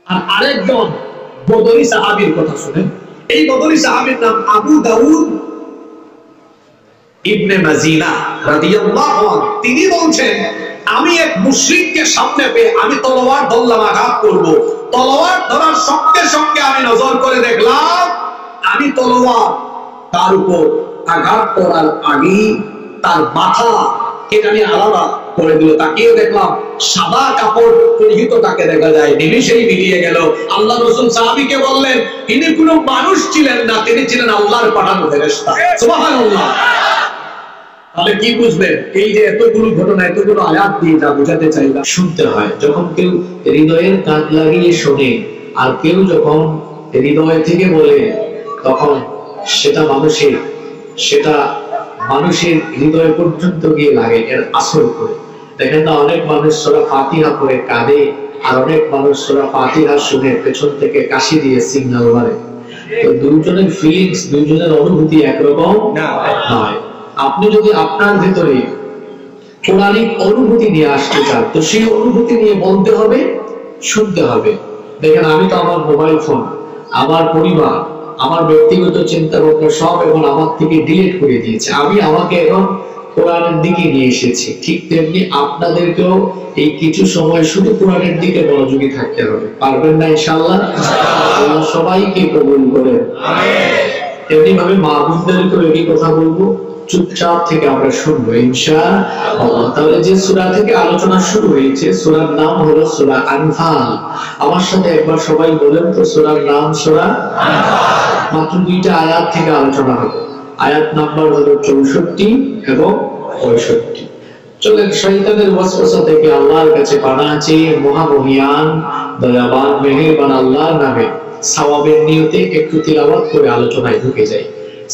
আর আরেকজন বদরি সাহাবীর কথা শুনেন। এই বদরি সাহাবীর নাম আবু দাউদ ইবনে মাজিনা রাদিয়াল্লাহু আনহু। তিনি বলছেন, আমি এক মুশরিককে সামনে পেয়ে আমি তলোয়ার ধরলাম, আঘাত করব। তলোয়ার ধরার সঙ্গে সঙ্গে আমি নজর করে দেখলাম আমি তলোয়ার তার উপর আঘাত করার আগেই তার মাথা কেটে আমি আলাদা করে দিল। তাকিয়ে দেখলাম সাদা কাপড় পরিহিত তাকে দেখা যায়, নিমিষেই মিলিয়ে গেল। আল্লাহ রাসূল সাহাবীকে বললেন, তিনি কোনো মানুষ ছিলেন না, তিনি ছিলেন আল্লাহর পাঠানো ফেরেশতা। সুবহানাল্লাহ। তাহলে কি বুঝলেন? এই যে এতগুলো ঘটনা, এতগুলো আয়াত দিয়ে যা বোঝাতে চাইলাম, শুনতে হয়। যখন কেউ হৃদয়ের কান লাগিয়ে শোনে আর কেউ যখন হৃদয় থেকে বলে, তখন সেটা মানুষের হৃদয় পর্যন্ত গিয়ে লাগে, এর আসর করে। দেখেন না, অনেক মানুষ সূরা ফাতিহা পড়ে কাঁদে, আর অনেক মানুষ সূরা ফাতিহা শুনে পেছন থেকে কাশি দিয়ে সিগন্যাল মারে। তো দুইজনের ফিলিংস, দুইজনের অনুভূতি একরকম নয়। আপনি যদি আপনার ভিতরে কোরআনিক অনুভূতি নিয়ে আসতে চান, তো সেই অনুভূতি নিয়ে বলতে হবে, শুনতে হবে। দেখেন, আমি তো আমার মোবাইল ফোন, আমার পরিবার, আমার ব্যক্তিগত চিন্তা ভাবনা সব এখন আমার থেকে ডিলিট করে দিয়েছে। আমি আমাকে এখন কোরআনের দিকে নিয়ে এসেছি। ঠিক তেমনি আপনাদেরকেও এই কিছু সময় শুধু কোরআনের দিকে মনোযোগী থাকতে হবে। পারবেন না ইনশাআল্লাহ? আল্লাহ সবাইকে কবুল করেন। আমিন। তেমনি ভাবে মা বোনদেরকেও একই কথা বলবো, চুপচাপ থেকে আমরা শুনবো ইনশাআল্লাহ। তাহলে যে সূরা থেকে আলোচনা শুরু হয়েছে, সূরার নাম হলো সূরা আনফাল। আমার সাথে একবার সবাই বলেন তো, সূরার নাম সূরা আনফাল। মাত্র 2টা আয়াত থেকে আলোচনা হবে। আয়াত নাম্বার হলো 64 এবং 65। চলেন শয়তানের ওয়াসওয়াসা থেকে আল্লাহর কাছে পানাহ চেয়ে মহামহিয়ান দয়াবান মেহেরবান আল্লাহর নামে সওয়াবের নিয়তে একটু তিলাওয়াত করে আলোচনায় ঢুকে যাই।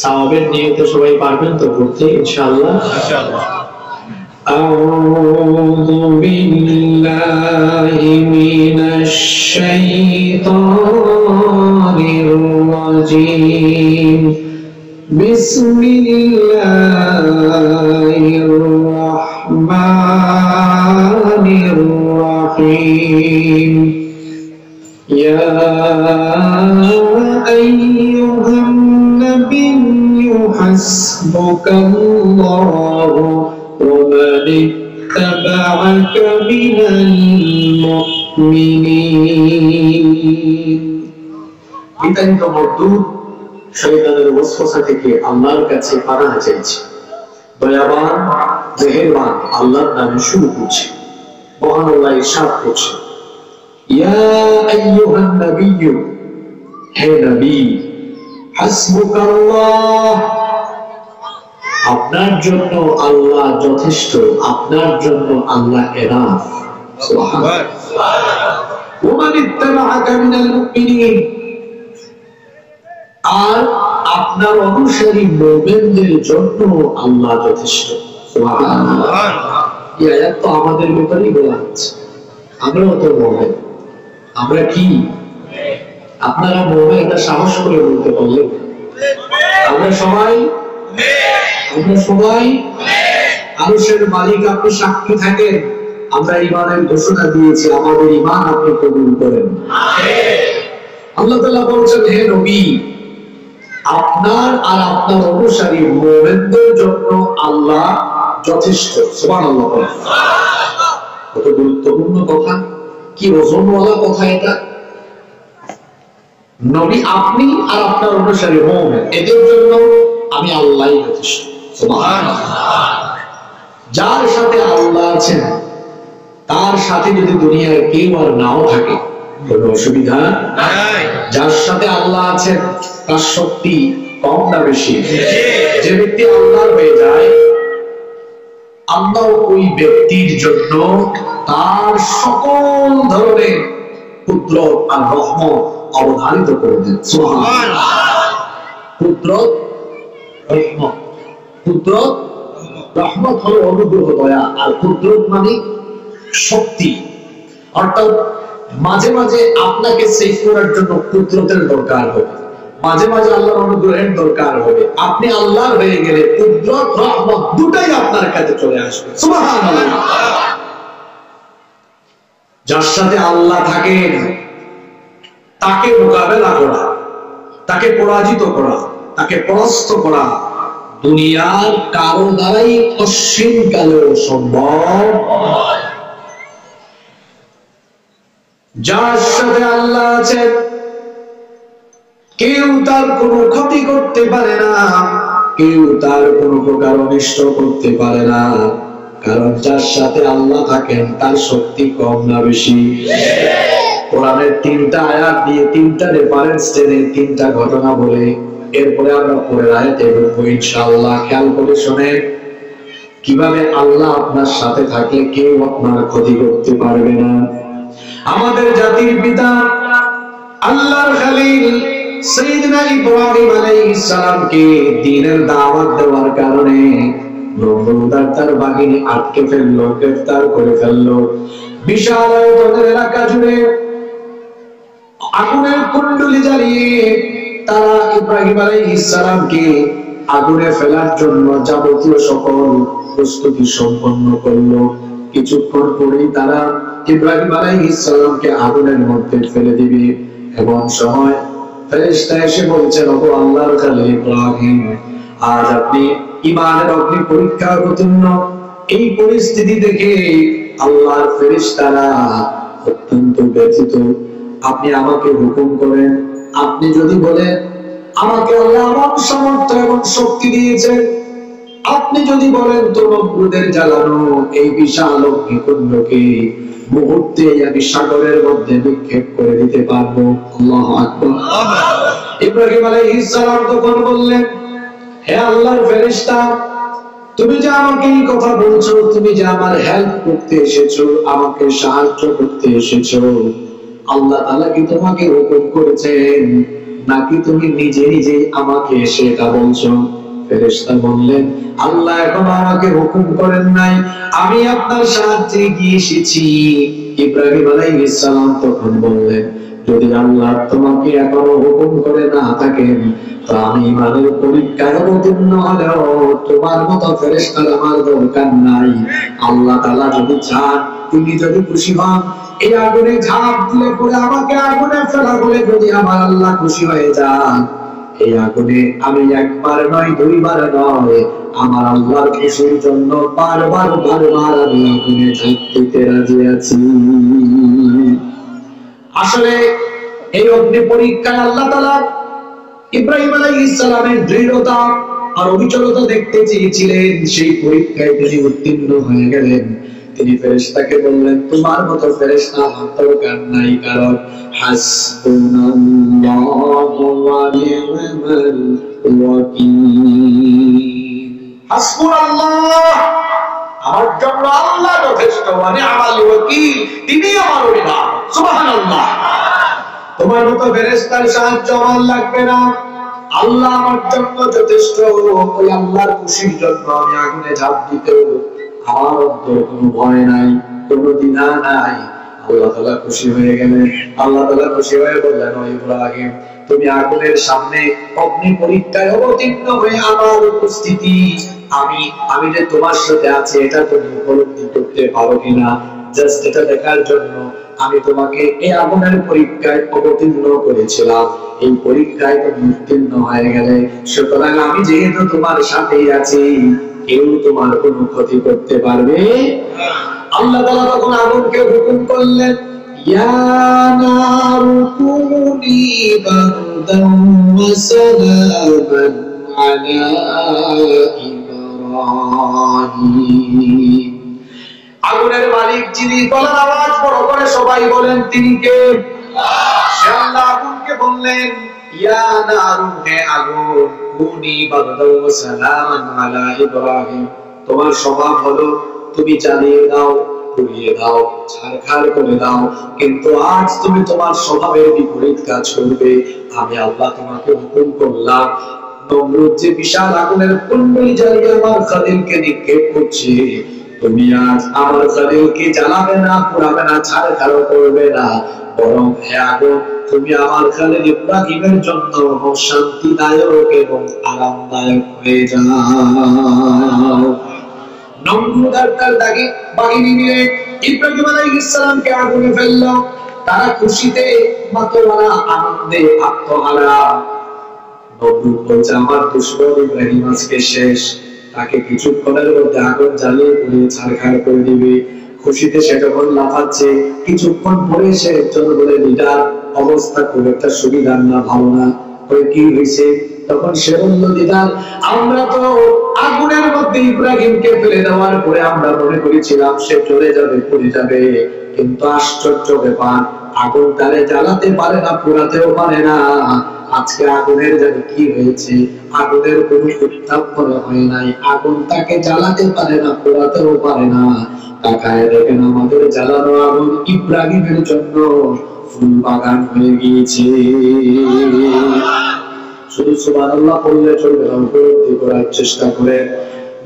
সওয়াবের নিয়তে সবাই পারবেন তো পড়তে ইনশাআল্লাহ? ইনশাআল্লাহ। আউযু বিল্লাহি মিনাশ শাইতানির রাজীম। বিসমিল্লাহির রাহমানির রাহিম। ইয়া আইয়ুহান নাবিয়্যু হাসবুকাল্লাহু ওয়া মান ইত্তাবা'আকা মিনাল মুমিনিন। বিতাড়িত মরদুদ শয়তানের ওয়াসওয়াসা থেকে আল্লাহর কাছে পানাহ চাইছি। দয়াবান মেহেরবান আল্লাহর নামে শুরু করছি। মহান আল্লাহ ইরশাদ করছে, ইয়া আইয়ুহান নাবিয়্যু, হে নবী, হাসবুকাল্লাহ, আপনার জন্য আল্লাহ যথেষ্ট, আপনার জন্য আল্লাহ এনাফ। সুবহানাল্লাহ। ওয়া মান ইত্তাবা'আকা মিনাল মুমিনিন, আর আপনার অনুসারী মুমিনদের জন্য আল্লাহ যথেষ্ট। সুবহানাল্লাহ। এই আয়াত তো আমাদের ব্যাপারেই বলা হচ্ছে। আমরাও তো মুমিন। আমরা কি? আপনারা মুমিন, এটা সাহস করে বলতে পারলেন? আমরা সবাই আরশের মালিক আপনি সাক্ষী থাকেন, আমরা ঈমানের ঘোষণা দিয়েছি, আমাদের ঈমান আপনি কবুল করেন। আমিন। আল্লাহ তাআলা বলেছেন, হে নবী, আপনার আর আপনার অনুসারী মুমিনদের জন্য আল্লাহ যথেষ্ট। সুবহানাল্লাহ। কত গুরুত্বপূর্ণ কথা, কি ওজনওয়ালা কথা এটা। নবী আপনি আর আপনার অনুসারী মুমিন, এদের জন্য আমি আল্লাহই যথেষ্ট। সুবহানাল্লাহ। যার সাথে আল্লাহ আছেন, তার সাথে যদি দুনিয়ার কেউ আর নাও থাকে, কোনো অসুবিধা নাই। যার সাথে আল্লাহ আছেন, তার শক্তি কম না বেশি? যে ব্যক্তি আল্লাহর হয়ে যায়, আল্লাহ ওই ব্যক্তির জন্য তার সকল ধরনের কুদরত আর রহমত অবধারিত করে দেন। সুবহানাল্লাহ। কুদরত, রহমত। কুদরত, রহমত হলো অনুগ্রহ, দয়া, আর কুদরত মানে শক্তি। অর্থাৎ মাঝে মাঝে আপনাকে সেভ করার জন্য কুদরতের দরকার হবে, মাঝে মাঝে আল্লাহর অনুগ্রহের দরকার হবে। আপনি আল্লাহর হয়ে গেলে কুদরত, রহমত দুটাই আপনার কাছে চলে আসবে। সুবহানাল্লাহ। যার সাথে আল্লাহ থাকেন, তাকে মোকাবেলা করা, তাকে পরাজিত করা, তাকে পরাস্ত করা দুনিয়ার কারো দ্বারাই অসীম কালেও সম্ভব। যার সাথে আল্লাহ আছে কেউ তার কোনো ক্ষতি করতে পারে না, কেউ তার কোনো প্রকার অনিষ্ট করতে পারে না, কারণ যার সাথে আল্লাহ থাকেন তার শক্তি কম না বেশি? কোরআনের 3টা আয়াত দিয়ে 3টা রেফারেন্স টেনে 3টা ঘটনা বলে এরপরে আমরা পরের আয়াতে ঢুকবো ইনশাআল্লাহ। খেয়াল করে শুনেন কিভাবে আল্লাহ আপনার সাথে থাকলে কেউ আপনার ক্ষতি করতে পারবে না। আমাদের জাতির পিতা আল্লাহর খলিল সাইয়েদনা ইব্রাহিম আলাইহিস সালামকে দ্বীনের দাওয়াত দেওয়ার কারণে নমরুদ তার বাহিনী আটকে ফেললো, গ্রেফতার করে ফেললো। বিশাল আয়তনের এলাকা জুড়ে আগুনের কুণ্ডলী জ্বালিয়ে তারা ইব্রাহিম আলাইহিস সালামকে আগুনে ফেলার জন্য যাবতীয় সকল প্রস্তুতি সম্পন্ন করলো। কিছুক্ষণ পরেই তারা ইব্রাহিম আলাইহিস সালামকে আগুনের মধ্যে ফেলে দিবে। এমন সময় ফেরেশতা এসে বলছেন, ওগো আল্লাহর খলিল ইব্রাহিম, আজ আপনি ঈমানের অগ্নি পরীক্ষা অবতীর্ণ। এই পরিস্থিতি দেখে আল্লাহর ফেরেশতারা অত্যন্ত ব্যথিত। আপনি আমাকে হুকুম করেন, আপনি যদি বলেন আমাকে আল্লাহ আমার সামর্থ্য এবং শক্তি দিয়েছেন, আপনি যদি বলেন তো নমরুদের জ্বালানো এই বিশাল অগ্নিকুণ্ডকে মুহূর্তে আমি সাগরের মধ্যে নিক্ষেপ করে দিতে পারবো। আল্লাহু আকবার। ইব্রাহিম আলাইহিস সালাম তখন বললেন, হে আল্লাহর ফেরেশতা, তুমি যে আমাকে এই কথা বলছো, তুমি যে আমার হেল্প করতে এসেছো, আমাকে সাহায্য করতে এসেছো, আল্লাহ তাআলা কি তোমাকে হুকুম করেছেন নাকি তুমি নিজে নিজে আমাকে সেটা বলছো? ফেরেশতা বললেন, আল্লাহ এখনো আমাকে হুকুম করেন নাই, আমি আপনার সাহায্যে গিয়ে এসেছি। ইব্রাহিম আলাইহিস সালাম তখন বললেন, যদি আল্লাহ তোমাকে এখনো হুকুম করে না থাকেন তো আমি ঈমানের পরীক্ষায় অবতীর্ণ হলেও তোমার মতো ফেরেশতার আমার দরকার নাই। আল্লাহ তাআলা যদি চান, তিনি যদি খুশি হন, এই আগুনে ঝাঁপ দিলে পরে আমাকে আগুনে ফেলা বলে যদি আমার আল্লাহ খুশি হয়ে যান, এই আগুনে আমি একবার নয় দুইবার নয়, আমার আল্লাহর খুশির জন্য বারবার বারবার আমি আগুনে ঝাঁপ দিতে রাজি আছি। আসলে এই অগ্নি পরীক্ষায় আল্লাহ তাআলা ইব্রাহিম আলাইহিস সালামের দৃঢ়তা আর অবিচলতা দেখতে চেয়েছিলেন। সেই পরীক্ষায় তিনি উত্তীর্ণ হয়ে গেলেন। তিনি ফেরেশতাকে বললেন, তোমার মতো ফেরেশতা আমার দরকার নাই, কারণ হাসবুনাল্লাহু ওয়া নি'মাল ওয়াকিল। হাসবুনাল্লাহ, আমার জন্য আল্লাহ যথেষ্ট, ওয়া নি'মাল ওয়াকিল, তিনি আমার অভিভাবক। সুবহানাল্লাহ। তোমার মতো ফেরেশতার সাহায্য আমার লাগবে না, আল্লাহ আমার জন্য যথেষ্ট। ওই আল্লাহর খুশির জন্য আমি আগুনে ঝাঁপ দিতেও আমার অন্তরে কোনো ভয় নাই, কোনো দ্বিধা নাই। আল্লাহ তাআলা খুশি হয়ে গেলেন। আল্লাহ তাআলা খুশি হয়ে বললেন, ও ইব্রাহিম, তুমি আগুনের সামনে অগ্নি পরীক্ষায় অবতীর্ণ হয়ে আমার উপস্থিতি আমি যে তোমার সাথে আছি এটা তুমি উপলব্ধি করতে পারো কিনা, জাস্ট এটা দেখার জন্য আমি তোমাকে এই আগুনের পরীক্ষায় অবতীর্ণ করেছিলাম। এই পরীক্ষায় তুমি উত্তীর্ণ হয়ে গেলে, সুতরাং আমি যেহেতু তোমার সাথেই আছি, কেউ তোমার কোনো ক্ষতি করতে পারবে। আল্লাহ তাআলা তখন আগুনকে হুকুম করলেন, ইয়া নারু কুনি বারদান ওয়া সালামান আলা ইব্রাহিম। আগুনের মালিক যিনি, গলার আওয়াজ বড় করে সবাই বলেন, তিনি কে? সে আল্লাহ আগুনকে বললেন, ইয়া নারু, হে আগুন, কুনি বারদান ওয়া সালামান আলা ইব্রাহিম, তোমার স্বভাব হলো তুমি জ্বালিয়ে দাও, পুড়িয়ে দাও, ছারখার করে দাও, কিন্তু আজ তুমি তোমার স্বভাবের বিপরীত কাজ করবে। আমি আল্লাহ তোমাকে হুকুম করলাম, নমরুদ যে বিশাল আগুনের কুণ্ডলী জ্বালিয়ে আমার খলিলকে নিক্ষেপ করছে, তুমি আজ আমার খলিলকে জ্বালাবে না, পোড়াবে না, ছারখার করবে না, বরং হে আগুন, তুমি আমার খলিল ইব্রাহিমের জন্য শান্তিদায়ক এবং আরামদায়ক হয়ে যাও। নমরুদ আর তার বাহিনী নিয়ে ইব্রাহিম আলাইহিস সালামকে আগুনে ফেললো। তারা খুশিতে মাতোয়ারা, আনন্দে আত্মহারা। নমরুদ বলছে আমার দুশমন ইব্রাহিম আজকে শেষ, তাকে কিছুক্ষণের মধ্যে আগুন জ্বালিয়ে পুড়িয়ে ছারখার করে দিবে। খুশিতে সে যখন লাফাচ্ছে, কিছুক্ষণ পরে সে একজন বলে লিডার অবস্থা খুব একটা সুবিধার না, ভালো না। কি হয়েছে? তখন সে বলল লিডার, আমরা তো আগুনের মধ্যে ইব্রাহিমকে ফেলে দেওয়ার পরে আমরা মনে করেছিলাম সে চলে যাবে, পড়ে যাবে, কিন্তু আশ্চর্য ব্যাপার, আগুন তারে জ্বালাতে পারে না, পোড়াতেও পারে না। আজকে আগুনের জানি কি হয়েছে, আগুনের কোন উত্তাপ করা হয় নাই, আগুন তাকে জ্বালাতে পারে না, পোড়াতেও পারে না। তাকায় দেখেন আমাদের জ্বালানো আগুন ইব্রাহিমের জন্য ফুল বাগান হয়ে গিয়েছে। শুধু সুবহানাল্লাহ বললে চলবে না, উপলব্ধি করার চেষ্টা করে।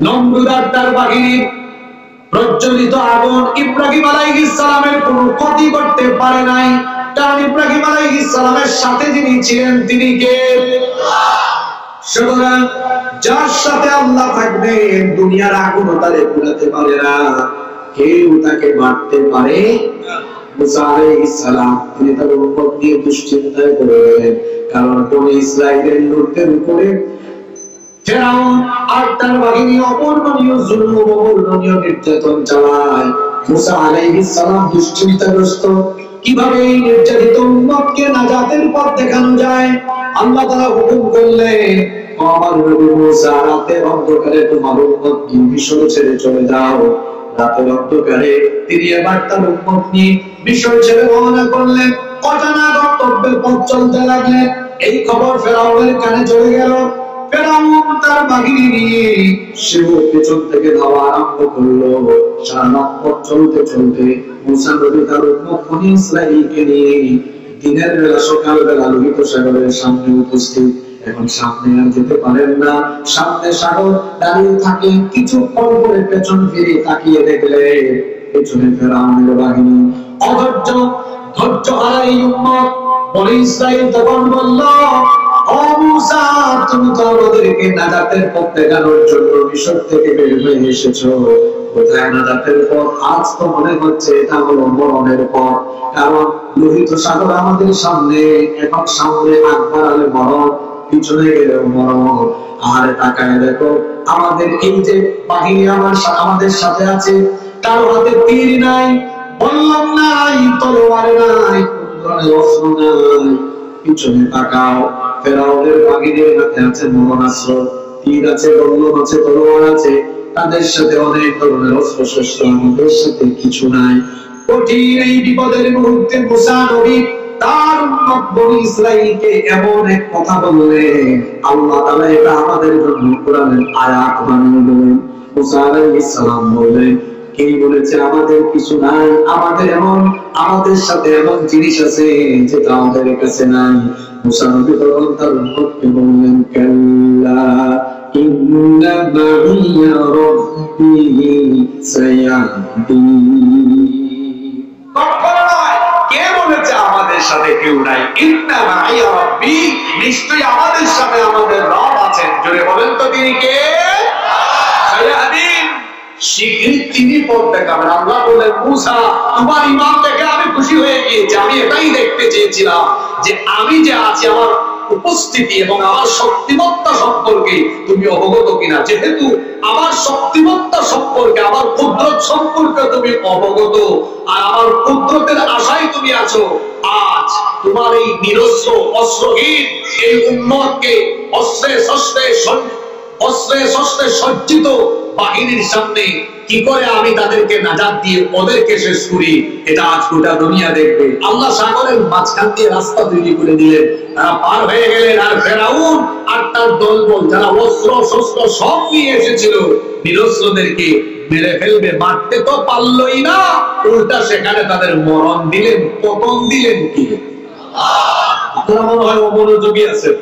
নমরুদ আর তার বাহিনী প্রজ্বলিত আগুন ইব্রাহিম আলাইহিস সালামের কোনো ক্ষতি করতে পারে নাই, কারণ ইব্রাহিম আলাইহিস সালামের সাথে যিনি ছিলেন তিনি কে? সুতরাং যার সাথে আল্লাহ থাকবে দুনিয়ার আগুনও তারে পুড়াতে পারে না, কেউ তাকে মারতে পারে না। মুসা আলাইহিস সালাম তিনি তার উম্মত নিয়ে দুশ্চিন্তায় পড়ে গেলেন, কারণ বনী ইসরাইলের লোকদের উপরে ফিরআউন আর তার বাহিনী অপূর্ণনীয় জুলুম, অপূর্ণনীয় নির্যাতন চালায়। মুসা আলাইহিস সালাম দুশ্চিন্তাগ্রস্ত, কিভাবে এই নির্যাতিত উম্মতকে নাজাতের পথ দেখানো যায়। আল্লাহ তাআলা হুকুম করলেন, আমার নবী মুসা রাতের অন্ধকারে তোমার উম্মত মিশর ছেড়ে চলে যাও। রাতের অন্ধকারে তিনি এবার তার উম্মত নিয়ে মিশর ছেড়ে রওনা করলেন, অজানা গন্তব্যের পথ চলতে লাগলেন। এই খবর ফেরাউনের কানে চলে গেল। ফেরাউন তার বাহিনী নিয়ে সেও পেছন থেকে ধাওয়া আরম্ভ করলো। সারা পথ চলতে চলতে মুসা নবী তার উম্মত বনী ইসরাঈলকে নিয়ে দিনের বেলা সকালবেলা লোহিত সাগরের সামনে উপস্থিত। এখন সামনে আর যেতে পারেন না, সামনে সাগর দাঁড়িয়ে থাকে। কিছুক্ষণ পরে পেছন ফিরে তাকিয়ে দেখলে পেছনে ফেরাউনের বাহিনী। অধৈর্য ধৈর্য হারা এই উম্মত বনী ইসরাঈল তখন বলল, ও মুসা, তুমি তো আমাদেরকে নাজাতের পথ দেখানোর জন্য মিশর থেকে বের হয়ে এসেছো, কোথায় নাজাতের পথ? আজ তো মনে হচ্ছে এটা হলো মরণের পথ, কারণ লোহিত সাগর আমাদের সামনে, এখন সামনে আকবার আলে মরণ, পিছনে গেলেও মরণ। আর তাকায় দেখো আমাদের এই যে বাহিনী আমাদের সাথে আছে, কারো হাতে তীর নাই, বললাম নাই, তলোয়ার নাই, কোন ধরনের অস্ত্র নাই। পিছনে তাকাও, ফেরাউনের বাহিনীর হাতে আছে মরণাস্ত্র, তীর আছে, বল্লম আছে, তলোয়ার আছে, তাদের সাথে অনেক ধরনের অস্ত্র শস্ত্র, আমাদের সাথে কিছু নাই। কঠিন এই বিপদের মুহূর্তে মুসা নবী তার উম্মত বনী ইসরাঈলকে এমন এক কথা বললেন, আল্লাহ তাআলা এটা আমাদের জন্য কোরআনের আয়াত বানিয়ে দিলেন। মুসা আলাইহিস সালাম বললেন, কে বলেছে আমাদের কিছু নাই? আমাদের সাথে এমন জিনিস আছে যেটা আমাদের কাছে নাই। মুসা নবী তখন তার উম্মতকে বললেন, কাল্লা ইন্না মাইয়া রাব্বি সায়াহদিন। কে বলেছে আমাদের সাথে কেউ নাই? ইন্না মাইয়া রাব্বি, নিশ্চয়ই আমাদের সাথে আমাদের রব আছেন। জোরে বলেন তো তিনি কে? সায়াহদিন, শীঘ্রই তিনি পথ দেখাবেন। আল্লাহ বলেন, মুসা তোমার ঈমান দেখে আমি খুশি হয়ে গিয়েছি, আমি এটাই দেখতে চেয়েছিলাম যে আমি যে আছি, আমার উপস্থিতি এবং আমার শক্তিমত্তা সম্পর্কে তুমি অবগত কিনা। যেহেতু আমার শক্তিমত্তা সম্পর্কে, আমার কুদরত সম্পর্কে তুমি অবগত, আর আমার কুদরতের আশায় তুমি আছো, আজ তোমার এই নিরস্ত্র অস্ত্রহীন এই উম্মতকে অস্ত্রে শস্ত্রে সজ্জিত বাহিনীর সামনে কি করে আমি তাদেরকে নাজাত দিয়ে ওদেরকে শেষ করি, এটা আজ গোটা দুনিয়া দেখবে। আল্লাহ সাগরের মাঝখান দিয়ে রাস্তা তৈরি করে দিলেন, তারা পার হয়ে গেলেন। আর ফেরাউন আর তার দলবল যারা অস্ত্র শস্ত্র সব নিয়ে এসেছিল, নিরস্ত্রদেরকে মেরে ফেলবে, মারতে তো পারলই না, উল্টা সেখানে তাদের মরণ দিলেন, পতন দিলেন। কি আপনারা মনে হয় অমনোযোগী আছেন,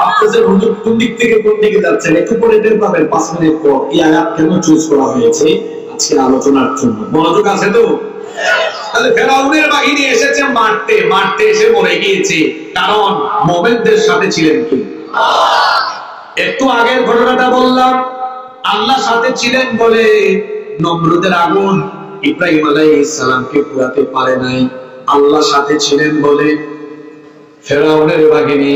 আপনাদের হুজুর কোন দিক থেকে কোন দিকে যাচ্ছেন একটু পরে টের পাবেন। 5 মিনিট পর এই আয়াত কেন চুজ করা হয়েছে আজকে আলোচনার জন্য। মনোযোগ আছে তো? তাহলে ফেরাউনের বাহিনী এসেছে মারতে, মারতে এসে মরে গিয়েছে, কারণ মুমিনদের সাথে ছিলেন কি? একটু আগের ঘটনাটা বললাম, আল্লাহ সাথে ছিলেন বলে নমরুদের আগুন ইব্রাহিম আলাইহিস সালামকে পুড়াতে পারে নাই। আল্লাহ সাথে ছিলেন বলে ফেরাউনের বাহিনী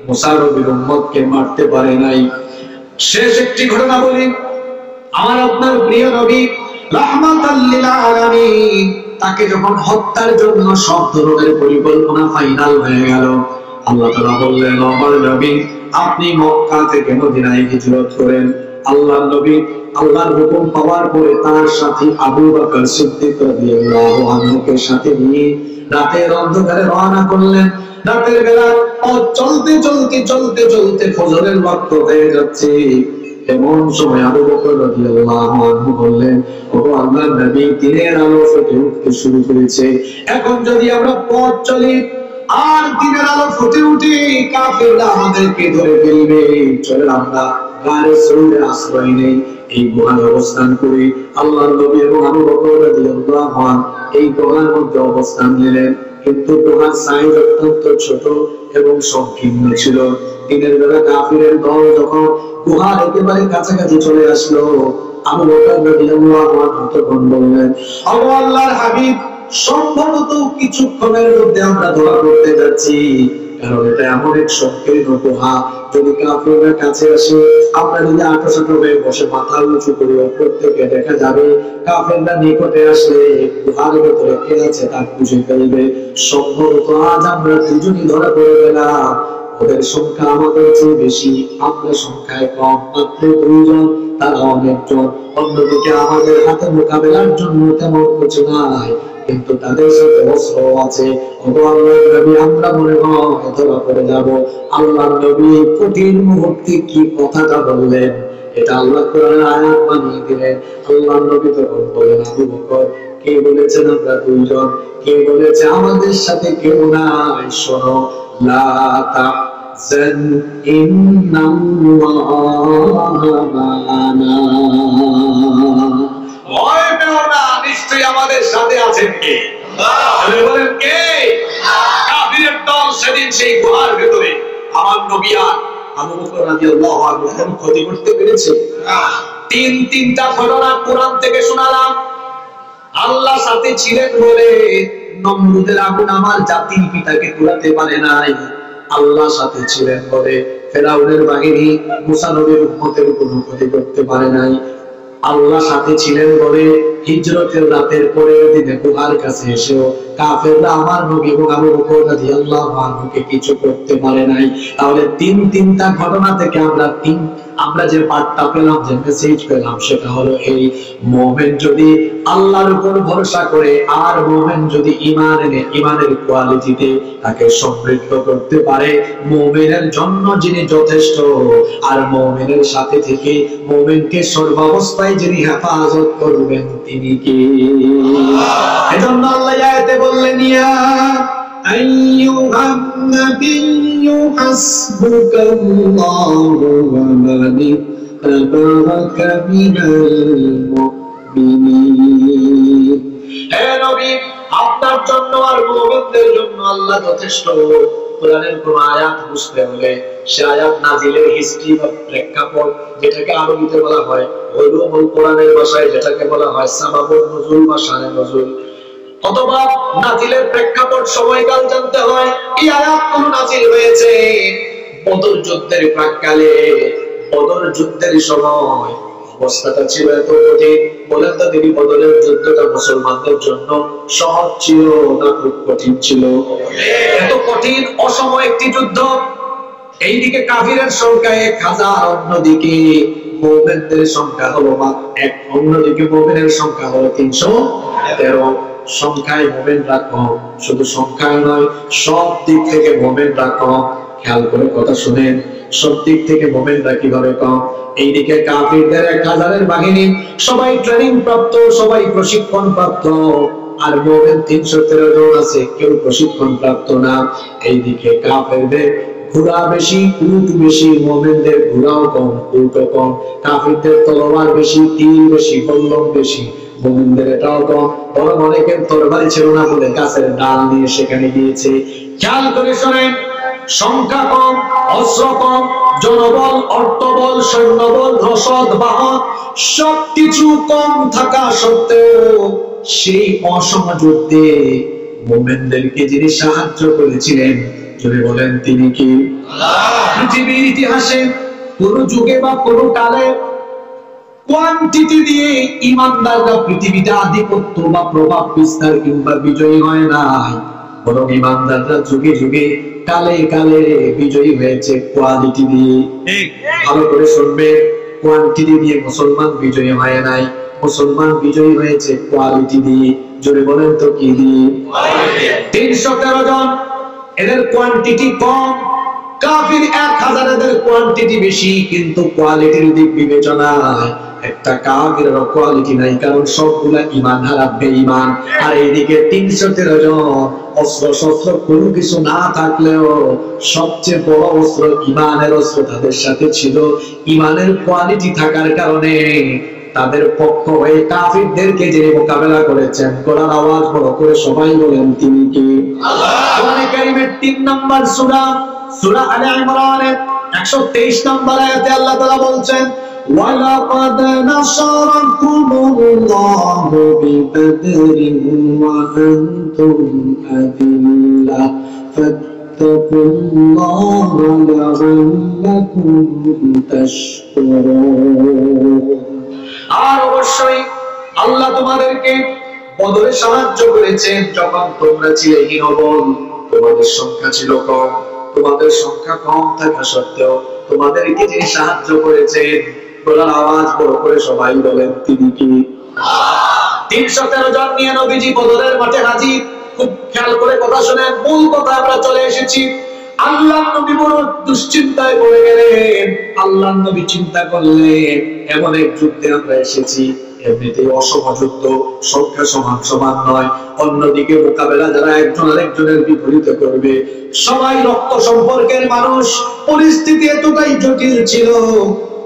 মুসা নবীর উম্মতকে মারতে পারে নাই। শেষ একটি ঘটনা বলি, আমার আপনার প্রিয় নবী রাহমাতাল লিল আলামিন তাকে যখন হত্যার জন্য সব ধরনের পরিকল্পনা ফাইনাল হয়ে গেল, আল্লাহ তাআলা বললেন, আমার নবী আপনি মক্কা থেকে মদিনায় হিজরত করেন। আল্লাহর নবী আল্লাহর হুকুম পাওয়ার পরে তার সাথী আবু বকর সিদ্দিক রাদিয়াল্লাহু আনহুকে সাথে নিয়ে রাতের অন্ধকারে রওনা করলেন। রাতের বেলা চলতে চলতে চলতে চলতে ফজরের ওয়াক্ত হয়ে যাচ্ছে। এমন সময় আবু বকর রাদিয়াল্লাহু আনহু বললেন, ওগো আল্লাহর নবী দিনের আলো ফুটে উঠতে শুরু করেছে, এখন যদি আমরা পথ চলি আর দিনের আলো ফুটে উঠে কাফেররা আমাদেরকে ধরে ফেলবে, চলে আমরা গায়ের শরীরে আশ্রয় নেই, এই গুহায় অবস্থান করি। আল্লাহর নবী এবং আবু বকর রাদিয়াল্লাহু আনহু এই গুহার মধ্যে অবস্থান নিলেন, কিন্তু গুহার সাইজ অত্যন্ত ছোট এবং সংকীর্ণ ছিল। দিনের বেলা কাফিরের দল যখন গুহার একেবারে কাছাকাছি চলে আসলো, আবু বকর রাদিয়াল্লাহু আনহু তখন বললেন, ও আল্লাহর হাবিব, সম্ভবত কিছুক্ষণের মধ্যে আমরা ধরা পড়তে যাচ্ছি, কারণ এটা এমন এক সংকীর্ণ গুহা, যদি কাফিররা কাছে আসে আমরা যদি আঁটাসাঁট হয়ে বসে মাথা উঁচু করে উপর থেকে দেখা যাবে কাফিররা নিকটে আসলে গুহার ভেতরে কে আছে তা খুঁজে ফেলবে। সম্ভবত আজ আমরা দুজনই ধরা পড়ে গেলাম, ওদের সংখ্যা আমাদের চেয়ে বেশি, আমরা সংখ্যায় কম, মাত্র 2 জন, তারা অনেকজন। অন্যদিকে আমাদের হাতে মোকাবেলার জন্য তেমন কিছু নাই, কিন্তু তাদের সাথে অস্ত্র আছে। আল্লাহর নবী আমরা মনে হয় ধরা পড়ে যাব। আল্লাহর নবী কঠিন মুহূর্তে কি কথাটা বললেন, এটা আল্লাহ কোরআনের আয়াত বানিয়ে দিলেন। আল্লাহর নবী তখন বলেন, আবু বকর, কে বলেছেন আমরা 2 জন, কে বলেছে আমাদের সাথে কেউ নাই? শোনো, লা তাহজান ইন্নাল্লাহা মা'ানা, ভয় পেও না, নিশ্চয়ই আমাদের সাথে আছেন কে? আল্লাহ। বলেন কে? কাফিরের দল সেদিন সেই গুহার ভিতরে আমার নবী আর আবু বকর রাদিয়াল্লাহু আনহু কোনো ক্ষতি করতে পেরেছে? তিনটা ঘটনা কোরআন থেকে শোনালাম। আল্লাহ সাথে ছিলেন বলে নমরুদের আগুন আমার জাতির পিতাকে পোড়াতে পারে নাই। আল্লাহ সাথে ছিলেন বলে ফেরাউনের বাহিনী মুসা নবীর উম্মতের কোনো ক্ষতি করতে পারে নাই। আল্লাহ সাথে ছিলেন বলে হিজরতের রাতের পরের দিনে গুহার কাছে এসেও কাফেররা আমার নবী এবং আবু বকর রাদিয়াল্লাহু আনহুকে কিছু করতে পারে নাই। তাহলে তিনটা ঘটনা থেকে আমরা যে বার্তা পেলাম, যে মেসেজ পেলাম, সেটা হলো এই, মুমিন যদি আল্লাহর উপর ভরসা করে আর মুমিন যদি ঈমানের কোয়ালিটিতে তাকে সমৃদ্ধ করতে পারে, মুমিনের জন্য যিনি যথেষ্ট, আর মুমিনের সাথে থেকে মুমিনকে সর্বাবস্থায় যিনি হেফাজত করবেন তিনি কে? এজন্য আল্লাহ আয়াতে বললেন, ইয়া আইয়ুহান নাবিয়্যু হাসবুকাল্লাহু ওয়া মান ইত্তাবা'আকা মিনাল মুমিনিন। হে নবী, আপনার জন্য আর মুমিনদের জন্য আল্লাহ যথেষ্ট। কোরআনের কোন আয়াত বুঝতে হলে সে আয়াত নাজিলের হিস্ট্রি বা প্রেক্ষাপট, যেটাকে আরবিতে বলা হয় উলুমুল কোরআনের ভাষায় যেটাকে বলা হয় সাবাবুন নুজুল বা শানে নুজুল, অথবা নাজিলের প্রেক্ষাপট সময়কাল জানতে হয়। এই আয়াত কোন নাজিল হয়েছে বদর যুদ্ধের প্রাক্কালে। বদর যুদ্ধের সময় অবস্থাটা ছিল এত কঠিন, বলেন তো তিনি বদরের যুদ্ধটা মুসলমানদের জন্য সহজ ছিল না খুব কঠিন ছিল? এত কঠিন অসম একটি যুদ্ধ, এইদিকে কাফিরের সংখ্যা 1000, অন্যদিকে মুমিনদের সংখ্যা হলো 1, অন্যদিকে মুমিনের সংখ্যা হলো 313। সংখ্যায় মুমিনরা কম, শুধু সংখ্যায় নয় সব দিক থেকে মুমিনরা কম। খেয়াল করে কথা শুনেন, সব দিক থেকে মুমিনরা কিভাবে কম? এইদিকে কাফিরদের 1000-এর বাহিনী, সবাই ট্রেনিং প্রাপ্ত, সবাই প্রশিক্ষণ প্রাপ্ত, আর মুমিন 313 জন আছে, কেউ প্রশিক্ষণ প্রাপ্ত না। এইদিকে কাফিরদের ঘোড়া বেশি, উট বেশি, মুমিনদের ঘোড়াও কম, উটও কম। কাফিরদের তলোয়ার বেশি, তীর বেশি, বল্লম বেশি, মুমিনদের এটাও কম। বরং অনেকের তরবারি ছিল না বলে গাছের ডাল নিয়ে সেখানে গিয়েছে। খেয়াল করে শোনেন, সংখ্যা কম, অস্ত্র কম, জনবল, অর্থবল, সৈন্যবল, রসদ, বাহন সবকিছু কম থাকা সত্ত্বেও সেই অসম যুদ্ধে মুমিনদেরকে যিনি সাহায্য করেছিলেন, যদি বলেন তিনি কি? পৃথিবীর ইতিহাসে কোন যুগে বা কোন কালে কোয়ান্টিটি দিয়ে ইমানদাররা পৃথিবীতে আধিপত্য বা প্রভাব বিস্তার কিংবা বিজয়ী হয় নাই, বরং ইমানদাররা যুগে যুগে কালে কালে বিজয়ী হয়েছে কোয়ালিটি দিয়ে। ভালো করে শুনবে, কোয়ান্টিটি দিয়ে মুসলমান বিজয়ী হয় নাই, মুসলমান বিজয়ী হয়েছে কোয়ালিটি দিয়ে। জোরে বলেন তো কি দিয়ে? 313 জন, এদের কোয়ান্টিটি কম। কাফির 1000, এদের কোয়ান্টিটি বেশি, কিন্তু কোয়ালিটির দিক বিবেচনায় একটা কাফিরের কোয়ালিটি নাই, কারণ সবগুলা ঈমান হারা বেঈমান। আর এইদিকে 313 জন, অস্ত্র শস্ত্র কোনো কিছু না থাকলেও সবচেয়ে বড় অস্ত্র ঈমানের অস্ত্র তাদের সাথে ছিল। ঈমানের কোয়ালিটি থাকার কারণে তাদের পক্ষ হয়ে কাফিরদেরকে যিনি মোকাবেলা করেছেন, কোরআন আওয়াজ বড় করে সবাই বলেন তিনি কি? আল্লাহ। কোরআনে কারীমের 3 নম্বর সূরা, সূরা আলে ইমরানের 123 নম্বর আয়াতে আল্লাহ তাআলা বলছেন, ওয়ালাকাদ নাসারাকুমুল্লাহু বিবদরিন ওয়া আনতুম আযিল্লাহ ফাত্তাকুল্লাহা লাআল্লাকুম তাশকুরুন। আর অবশ্যই আল্লাহ তোমাদেরকে বদরে সাহায্য করেছেন যখন তোমরা ছিলে হীনবল, তোমাদের সংখ্যা ছিল কম। তোমাদের সংখ্যা কম থাকা সত্ত্বেও তোমাদেরকে যিনি সাহায্য করেছেন, বলার আওয়াজ বড় করে সবাই বলেন তিনি কি? 313 জন নিয়ে নবীজি বদরের মাঠে হাজির। খুব খেয়াল করে কথা শুনেন, মূল কথা আমরা চলে এসেছি। আল্লাহ নবী বড় দুশ্চিন্তায় পড়ে গেলেন। আল্লাহ নবী চিন্তা করলেন, এমন এক যুদ্ধে আমরা এসেছি, এমনিতেই অসম যুদ্ধ, সংখ্যা সমান সমান নয়। অন্যদিকে মোকাবেলা যারা একজন আরেকজনের বিপরীতে করবে, সবাই রক্ত সম্পর্কের মানুষ। পরিস্থিতি এতটাই জটিল ছিল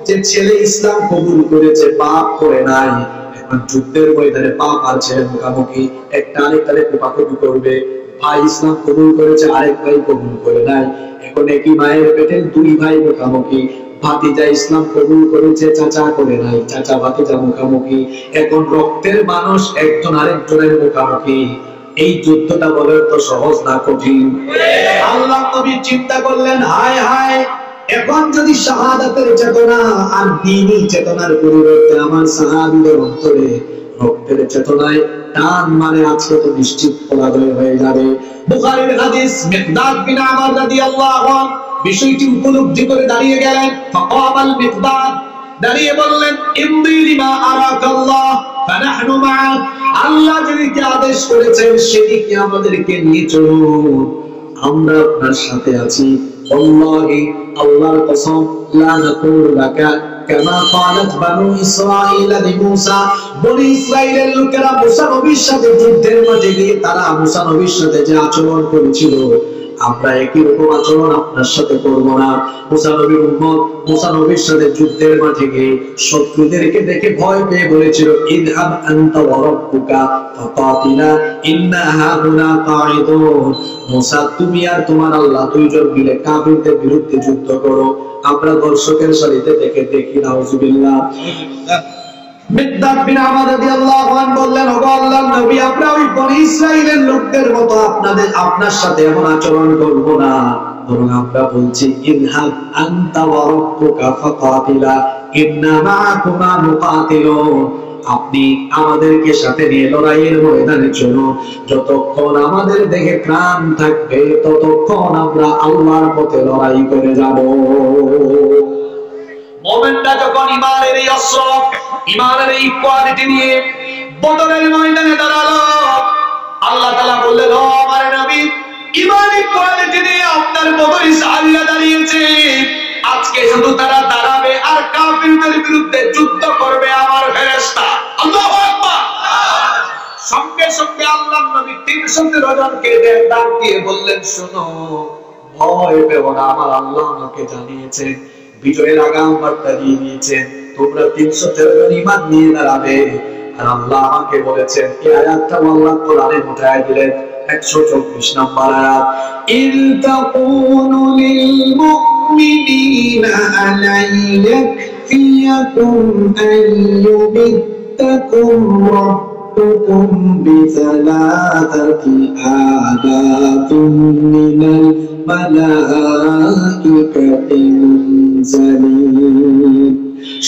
যে ছেলে ইসলাম কবুল করেছে, পাপ করে নাই। এখন যুদ্ধের ময়দানে পাপ আর ছেলে মুখামুখি, একটা আরেকটারে কোপাকুপি করবে। ভাই ইসলাম কবুল করেছে, আরেক ভাই কবুল করে নাই। এখন একই মায়ের পেটের 2 ভাই মুখামুখি। ভাতিজা ইসলাম কবুল করেছে, চাচা করে নাই, চাচা ভাতিজা মুখামুখি। এখন রক্তের মানুষ একজন আরেকজনের মুখামুখি। এই যুদ্ধটা বলে তো সহজ না, কঠিন। আল্লাহ নবী চিন্তা করলেন, হায় হায়, এখন যদি শাহাদাতের চেতনা আর দ্বীনি চেতনার পরিবর্তে আমার সাহাবীদের অন্তরে রক্তের চেতনায় টান মারে, আজকে তো নিশ্চিত পরাজয় হয়ে যাবে। বুখারীর হাদিস, মিকদাদ বিন আমর রাদিয়াল্লাহু আনহু বিষয়টি উপলব্ধি করে দাঁড়িয়ে গেলেন। ফাকামাল মিকদাদ, দাঁড়িয়ে বললেন, ইমদি লিমা আরাকাল্লাহ ফানাহনু মা'আক। আল্লাহ যেদিকে আদেশ করেছেন সেদিকে আমাদেরকে নিয়ে চলুন, আমরা আপনার সাথে আছি। আল্লাহি, আল্লাহর কসম, লা নাকুলু লাকা কামা ক্বালাত বানু ইসরাঈল লিমূসা। বনি ইসরাঈলের লোকেরা মুসা নবীর সাথে যুদ্ধের মাঠে গিয়ে তারা মুসা নবীর সাথে যে আচরণ করেছিল, আমরা একই রকম আচরণ আপনার সাথে করব না। মুসা নবীর উম্মত মুসা নবীর সাথে যুদ্ধের মাঠে গিয়ে শত্রুদেরকে দেখে ভয় পেয়ে বলেছিল, ইযহাব আনতা ওয়া রাব্বুকা ফাকাতিলা ইন্না হাহুনা কাঈদুন। মুসা, তুমি আর তোমার আল্লাহ দুইজন মিলে কাফিরদের বিরুদ্ধে যুদ্ধ করো, আমরা দর্শকের সারিতে দেখি। নাউজুবিল্লাহ। মিকদাদ বিন আমর রাদিয়াল্লাহু আনহু বললেন, ওগো আল্লাহর নবী, আমরা ওই বনি ইসরাঈলের লোকদের মতো আপনার সাথে এমন আচরণ করব না, বরং আমরা বলছি, ইযহাব আনতা ওয়া রাব্বুকা ফাকাতিলা ইন্না মা'াকুমা মুকাতিলুন। আপনি আমাদেরকে সাথে নিয়ে লড়াইয়ের ময়দানে চলুন। যতক্ষণ আমাদের দেখে প্রাণ থাকবে ততক্ষণ আমরা আল্লাহর পথে লড়াই করে যাব। মুমিনরা যখন ঈমানের এই অস্ত্র, ঈমানের এই কোয়ালিটি নিয়ে বদরের ময়দানে দাঁড়ালো, আল্লাহ তাআলা বললেন, ও আমার নবী, ঈমানের কোয়ালিটি নিয়ে আপনার বদরে সাহাবীরা দাঁড়িয়েছে। আজকে শুধু তারা দাঁড়াবে আর কাফিরদের বিরুদ্ধে যুদ্ধ করবে আমার ফেরেশতা। আল্লাহু আকবার। সঙ্গে সঙ্গে আল্লাহর নবী 313 জনকে ডাক দিয়ে বললেন, শোনো, ভয় পেও না, আমার আল্লাহ আমাকে জানিয়েছেন, বিজয়ের আগাম বার্তা দিয়ে দিয়েছেন, তোমরা 313 জন ঈমান নিয়ে দাঁড়াবে। আর আল্লাহ আমাকে বলেছেন, এই আয়াতটা আল্লাহ কোরআনে উঠায় দিলেন, 124 নম্বর আয়াত, ইল তাকুনু লিল মুমিনিনা আলাই ইয়াকফিয়াকুম আন ইউবিত্তাকুম ربكم بثلاثة آلاف من الملائكة منزلين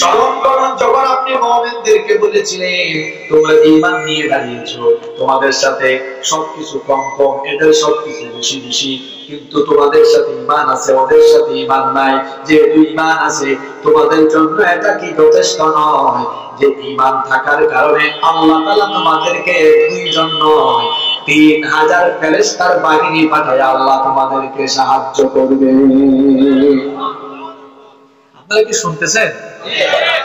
স্মরণ করুন যখন আপনি মুমিনদেরকে বলেছিলেন তোমরা ঈমান নিয়ে দাঁড়িয়েছো, তোমাদের সাথে সবকিছু কম কম, এদের সবকিছু বেশি বেশি, কিন্তু তোমাদের সাথে ঈমান আছে, ওদের সাথে ঈমান নাই। যেহেতু ঈমান আছে তোমাদের জন্য এটা কি যথেষ্ট নয় যে ঈমান থাকার কারণে আল্লাহ তাআলা তোমাদেরকে দুইজন নয় 3000 ফেরেশতার বাহিনী পাঠায় আল্লাহ তোমাদেরকে সাহায্য করবে। আপনারা কি শুনতেছেন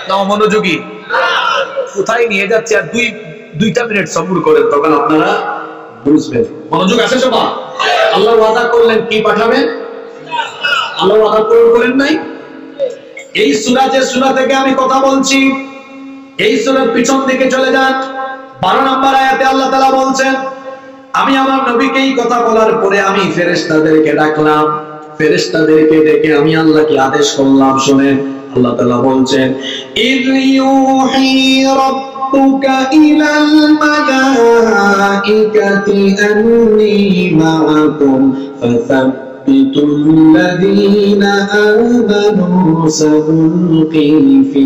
না মনোযোগী? কোথায় নিয়ে যাচ্ছে আর দুইটা মিনিট সবুর করেন, তখন আপনারা বুঝবেন। মনোযোগ আছে সবার? আল্লাহ ওয়াদা করলেন কি পাঠাবেন, আল্লাহ ওয়াদা পূরণ করেন নাই। এই সূরা যে সূরা থেকে আমি কথা বলছি, এই সূরার পিছন দিকে চলে যান, 12 নম্বর আয়াতে আল্লাহ তাআলা বলছেন, আমি আমার নবীকে এই কথা বলার পরে আমি ফেরেশতাদেরকে ডাকলাম, ফেরেশতাদেরকে ডেকে আমি আল্লাহকে আদেশ করলাম। শুনেন, আল্লাহ তাআলা বলছেন, ইয ইউহি রাব্বুকা ইলাল মালাইকাতি আন্নী মাআকুম ফাসাব্বিতুল্লাযীনা আমানু সাউলকি ফি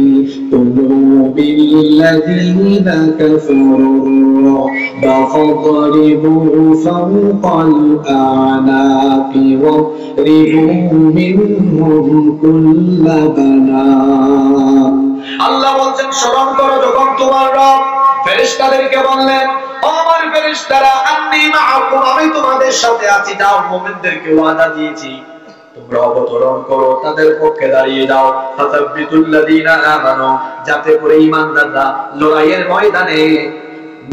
কুলুবিল্লাযীনা কাফারু فاضربوا فوق الأعناق واضربوا منهم كل بنان। আল্লাহ বলছেন স্মরণ করো যখন তোমার রব ফেরেশতাদেরকে বললেন, ও আমার ফেরেশতারা, আন্নী মাআকুম, আমি তোমাদের সাথে আছি, যাও মুমিনদেরকে ওয়াদা দিয়েছি তোমরা অবতরণ করো, তাদের পক্ষে দাঁড়িয়ে যাও, ফাসাব্বিতুল্লাযীনা আমানু, যাতে করে ঈমানদাররা লড়াইয়ের ময়দানে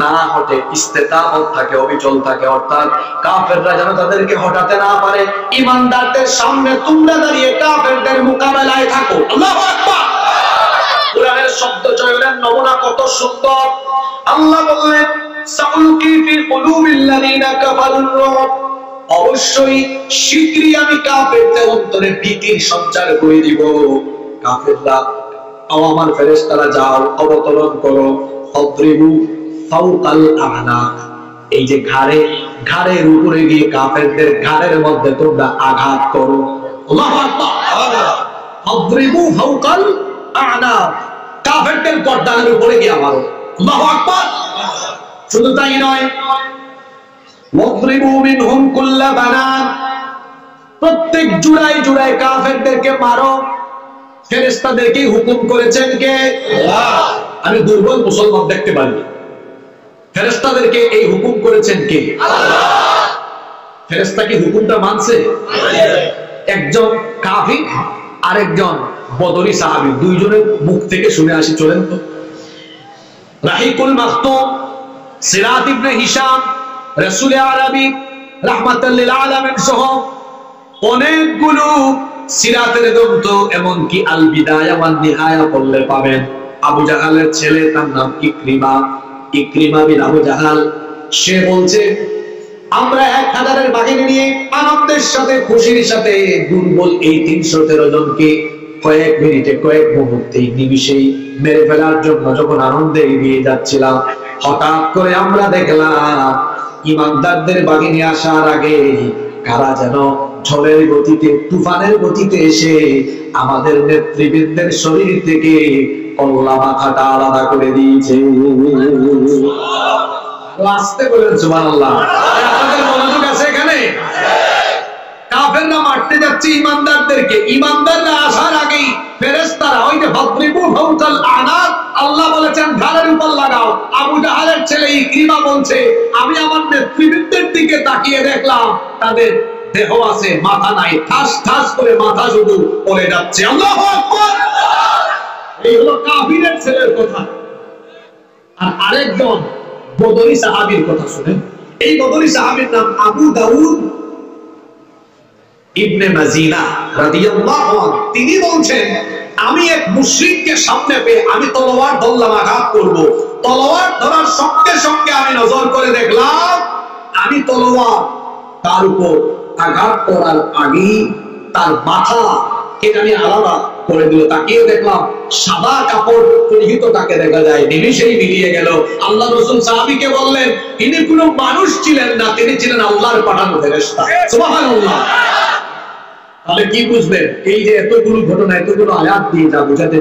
না হটে, ইস্তেকামত থাকে, অবিচল থাকে, অর্থাৎ কাফেররা যেন তাদেরকে হটাতে না পারে। ঈমানদারদের সামনে তোমরা দাঁড়িয়ে কাফেরদের মোকাবেলায় থাকো। আল্লাহু আকবার। কোরআনের শব্দ চয়নের নমুনা কত সুন্দর। আল্লাহ বললেন, সাউলকি ফি কুলুবিল্লাযীনা কাফারুর রুব, অবশ্যই শীঘ্রই আমি কাফেরদের অন্তরে ভীতির সঞ্চার করে দিব। কাফেররা, আমার ফেরেশতারা যাও, অবতরণ করো, ফাদরিবু ফাওকাল আ'নাক, এই যে ঘাড়ের উপরে গিয়ে কাফেরদের ঘাড়ের মধ্যে তোমরা আঘাত করো। আল্লাহু আকবার। ফাদরিবু ফাওকাল আ'নাক, কাফেরদের গর্দানের উপরে গিয়ে মারো। আল্লাহু আকবার। শুধু তাই নয়, ওয়াদরিবু মিনহুম কুল্লা বানান, প্রত্যেক জুড়ায় জুড়ায় কাফেরদেরকে মারো। ফেরেশতাদেরকে হুকুম করেছেন কে? আল্লাহ। আমি দুর্বল মুসলমান দেখতে পারি, ফেরেশতাদেরকে এই হুকুম করেছেন কে? আল্লাহ। ফেরেশতা কি হুকুমটা মানছে? একজন কাফির আর একজন বদরি সাহাবী, দুইজনের মুখ থেকে শুনে আসি, চলেন তো। রাহিকুল মাখতুম, সিরাত ইবনে হিশাম, রাসূল আরবি রাহমাতাল লিল আলামিন সহ অনেকগুলো সিরাতের গ্রন্থ, এমনকি আল বিদায়া ওয়ান নিহায়া পড়লে পাবেন। আবু জাহালের ছেলে, তার নাম ইকরিমা, ইকরিমা বিন আবু জাহাল, সে বলছে, আমরা 1000-এর বাহিনী নিয়ে আনন্দের সাথে, খুশির সাথে দুর্বল এই 313 জনকে কয়েক মিনিটে, কয়েক মুহূর্তে, নিমিষেই মেরে ফেলার জন্য যখন আনন্দে এগিয়ে যাচ্ছিলাম, হঠাৎ করে আমরা দেখলাম ঈমানদারদের বাহিনী আসার আগে কারা যেন ঝড়ের গতিতে, তুফানের গতিতে এসে আমাদের নেতৃবৃন্দের শরীর থেকে কল্লা মাথাটা আলাদা করে দিয়েছে। আসতে বলেন সুবহানাল্লাহ। আপনাদের মনোযোগ আছে এখানে? কাফেররা মারতে যাচ্ছে ঈমানদারদেরকে, ঈমানদাররা আসার আগেই ফেরেশতারা ওই যে ফাদরিবু ফাওকাল আ'নাক, আল্লাহ বলেছেন ঘাড়ের উপর লাগাও। আবু জাহালের ছেলে ইকরিমা বলছে, আমি আমার নেতৃবৃন্দের দিকে তাকিয়ে দেখলাম তাদের দেহ আছে, মাথা নাই, ঠাস ঠাস করে মাথা শুধু পড়ে যাচ্ছে। আল্লাহু আকবার। এই হলো কাফিরের ছেলের কথা। আর আরেকজন বদরি সাহাবীর কথা শুনেন। এই বদরি সাহাবীর নাম আবু দাউদ ইবনে মাজিনা রাদিয়াল্লাহু আনহু। তিনি বলছেন, আমি এক মুশরিককে সামনে পেয়ে আমি তলোয়ার ধরলাম, আঘাত করব। তলোয়ার ধরার সঙ্গে সঙ্গে আমি নজর করে দেখলাম, আমি তলোয়ার তার উপর আঘাত করার আগেই তার মাথা এটা নিয়ে আলাদা করে দিল। তাকিয়ে দেখলাম সাদা কাপড় পরিহিত তাকে দেখা যায়, নিমিষেই মিলিয়ে গেল। আল্লাহ রাসূল সাহাবীকে বললেন, ইনি কোনো মানুষ ছিলেন না, তিনি ছিলেন আল্লাহর পাঠানো ফেরেশতা। সুবহানাল্লাহ। তাহলে কি বুঝলেন? এই যে এতগুলো ঘটনা, এতগুলো আয়াত দিয়ে যা বোঝাতে